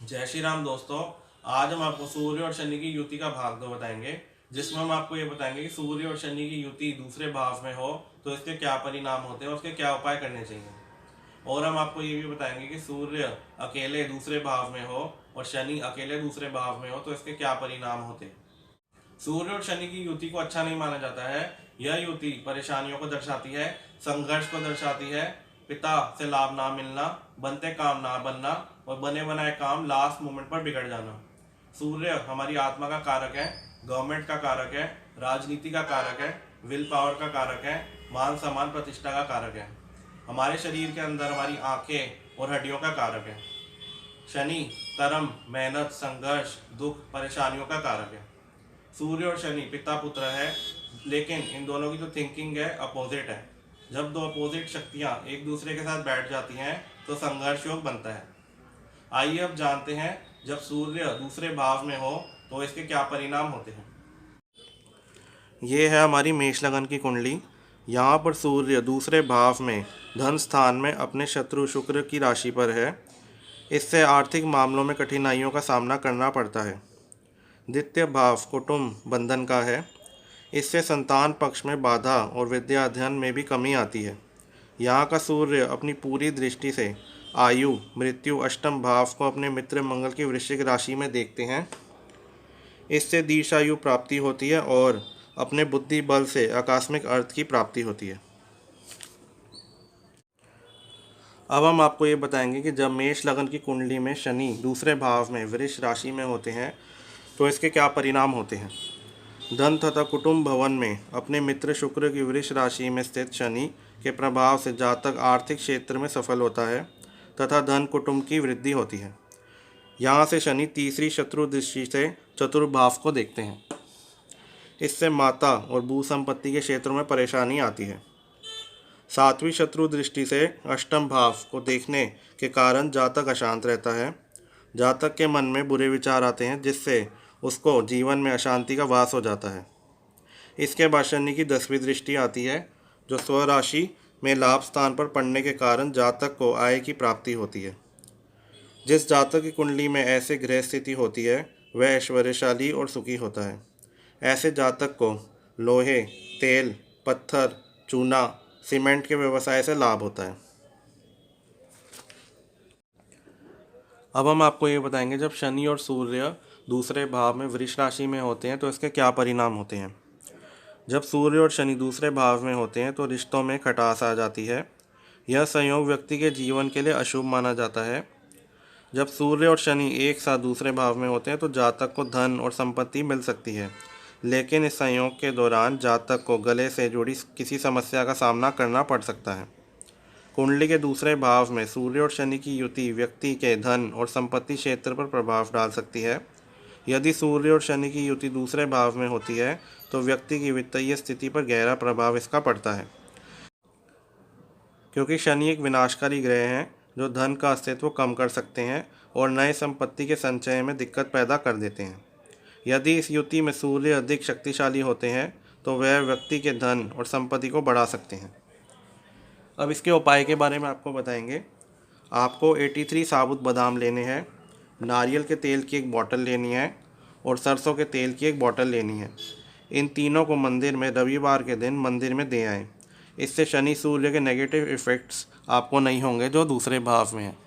जय श्री राम दोस्तों। आज हम आपको सूर्य और शनि की युति का भाग 2 बताएंगे, जिसमें हम आपको ये बताएंगे कि सूर्य और शनि की युति दूसरे भाव में हो तो इसके क्या परिणाम होते हैं और उसके क्या उपाय करने चाहिए। और हम आपको ये भी बताएंगे कि सूर्य अकेले दूसरे भाव में हो और शनि अकेले दूसरे भाव में हो तो इसके क्या परिणाम होते हैं। सूर्य और शनि की युति को अच्छा नहीं माना जाता है। यह युति परेशानियों को दर्शाती है, संघर्ष को दर्शाती है, पिता से लाभ ना मिलना, बनते काम ना बनना और बने बनाए काम लास्ट मोमेंट पर बिगड़ जाना। सूर्य हमारी आत्मा का कारक है, गवर्नमेंट का कारक है, राजनीति का कारक है, विल पावर का कारक है, मान सम्मान प्रतिष्ठा का कारक है, हमारे शरीर के अंदर हमारी आंखें और हड्डियों का कारक है। शनि कर्म, मेहनत, संघर्ष, दुख, परेशानियों का कारक है। सूर्य और शनि पिता पुत्र है, लेकिन इन दोनों की जो थिंकिंग है अपोजिट है। जब दो अपोजिट शक्तियां एक दूसरे के साथ बैठ जाती हैं तो संघर्ष योग बनता है। आइए अब जानते हैं, जब सूर्य दूसरे भाव में हो तो इसके क्या परिणाम होते हैं। ये है हमारी मेष लगन की कुंडली। यहाँ पर सूर्य दूसरे भाव में धन स्थान में अपने शत्रु शुक्र की राशि पर है। इससे आर्थिक मामलों में कठिनाइयों का सामना करना पड़ता है। द्वितीय भाव कुटुंब बंधन का है। इससे संतान पक्ष में बाधा और विद्या अध्ययन में भी कमी आती है। यहाँ का सूर्य अपनी पूरी दृष्टि से आयु, मृत्यु, अष्टम भाव को अपने मित्र मंगल की वृश्चिक राशि में देखते हैं। इससे दीर्घायु प्राप्ति होती है और अपने बुद्धि बल से आकस्मिक अर्थ की प्राप्ति होती है। अब हम आपको ये बताएंगे कि जब मेष लगन की कुंडली में शनि दूसरे भाव में वृष राशि में होते हैं तो इसके क्या परिणाम होते हैं। धन तथा कुटुंब भवन में अपने मित्र शुक्र की वृष राशि में स्थित शनि के प्रभाव से जातक आर्थिक क्षेत्र में सफल होता है तथा धन कुटुंब की वृद्धि होती है। यहाँ से शनि तीसरी शत्रु दृष्टि से चतुर्भाव को देखते हैं। इससे माता और भू संपत्ति के क्षेत्रों में परेशानी आती है। सातवीं शत्रु दृष्टि से अष्टम भाव को देखने के कारण जातक अशांत रहता है। जातक के मन में बुरे विचार आते हैं, जिससे उसको जीवन में अशांति का वास हो जाता है। इसके बाद शनि की 10वीं दृष्टि आती है, जो स्वराशि में लाभ स्थान पर पड़ने के कारण जातक को आय की प्राप्ति होती है। जिस जातक की कुंडली में ऐसे ग्रह स्थिति होती है वह ऐश्वर्यशाली और सुखी होता है। ऐसे जातक को लोहे, तेल, पत्थर, चूना, सीमेंट के व्यवसाय से लाभ होता है। अब हम आपको ये बताएंगे, जब शनि और सूर्य दूसरे भाव में वृष राशि में होते हैं तो इसके क्या परिणाम होते हैं। जब सूर्य और शनि दूसरे भाव में होते हैं तो रिश्तों में खटास आ जाती है। यह संयोग व्यक्ति के जीवन के लिए अशुभ माना जाता है। जब सूर्य और शनि एक साथ दूसरे भाव में होते हैं तो जातक को धन और संपत्ति मिल सकती है, लेकिन इस संयोग के दौरान जातक को गले से जुड़ी किसी समस्या का सामना करना पड़ सकता है। कुंडली के दूसरे भाव में सूर्य और शनि की युति व्यक्ति के धन और संपत्ति क्षेत्र पर प्रभाव डाल सकती है। यदि सूर्य और शनि की युति दूसरे भाव में होती है तो व्यक्ति की वित्तीय स्थिति पर गहरा प्रभाव इसका पड़ता है, क्योंकि शनि एक विनाशकारी ग्रह हैं जो धन का अस्तित्व कम कर सकते हैं और नए संपत्ति के संचय में दिक्कत पैदा कर देते हैं। यदि इस युति में सूर्य अधिक शक्तिशाली होते हैं तो वह व्यक्ति के धन और संपत्ति को बढ़ा सकते हैं। अब इसके उपाय के बारे में आपको बताएंगे। आपको 83 साबुत बादाम लेने हैं, नारियल के तेल की एक बोतल लेनी है और सरसों के तेल की एक बोतल लेनी है। इन तीनों को मंदिर में रविवार के दिन मंदिर में दे आएं। इससे शनि सूर्य के नेगेटिव इफ़ेक्ट्स आपको नहीं होंगे जो दूसरे भाव में हैं।